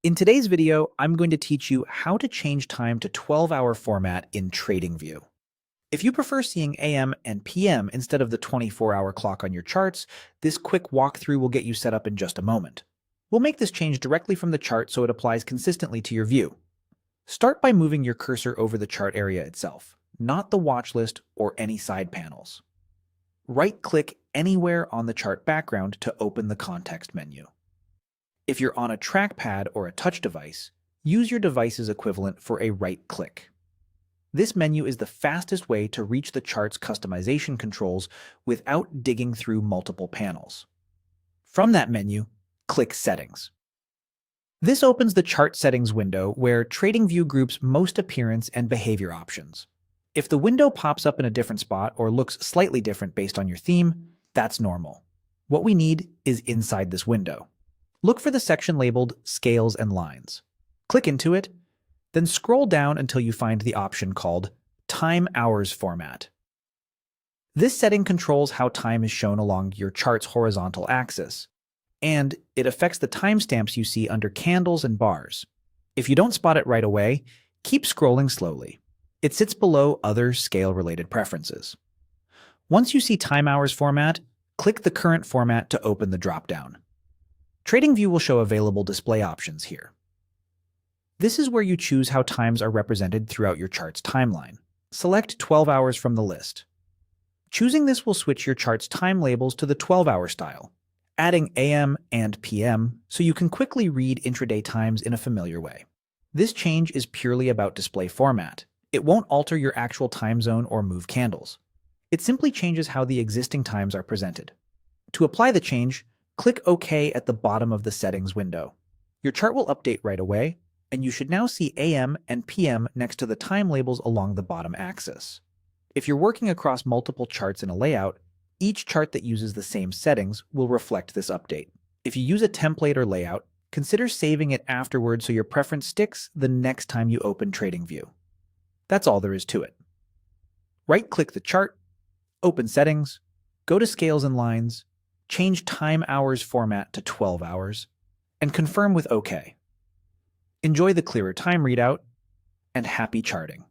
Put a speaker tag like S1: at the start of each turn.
S1: In today's video, I'm going to teach you how to change time to 12-hour format in TradingView. If you prefer seeing AM and PM instead of the 24-hour clock on your charts, this quick walkthrough will get you set up in just a moment. We'll make this change directly from the chart so it applies consistently to your view. Start by moving your cursor over the chart area itself, not the watch list or any side panels. Right-click anywhere on the chart background to open the context menu. If you're on a trackpad or a touch device, use your device's equivalent for a right click. This menu is the fastest way to reach the chart's customization controls without digging through multiple panels. From that menu, click Settings. This opens the Chart Settings window where TradingView groups most appearance and behavior options. If the window pops up in a different spot or looks slightly different based on your theme, that's normal. What we need is inside this window. Look for the section labeled Scales and Lines. Click into it, then scroll down until you find the option called Time Hours Format. This setting controls how time is shown along your chart's horizontal axis, and it affects the timestamps you see under candles and bars. If you don't spot it right away, keep scrolling slowly. It sits below other scale-related preferences. Once you see Time Hours Format, click the current format to open the dropdown. TradingView will show available display options here. This is where you choose how times are represented throughout your chart's timeline. Select 12 hours from the list. Choosing this will switch your chart's time labels to the 12-hour style, adding AM and PM so you can quickly read intraday times in a familiar way. This change is purely about display format. It won't alter your actual time zone or move candles. It simply changes how the existing times are presented. To apply the change, click OK at the bottom of the settings window. Your chart will update right away, and you should now see AM and PM next to the time labels along the bottom axis. If you're working across multiple charts in a layout, each chart that uses the same settings will reflect this update. If you use a template or layout, consider saving it afterward so your preference sticks the next time you open TradingView. That's all there is to it. Right-click the chart, open Settings, go to Scales and Lines, change Time Hours Format to 12 hours, and confirm with OK. Enjoy the clearer time readout, and happy charting.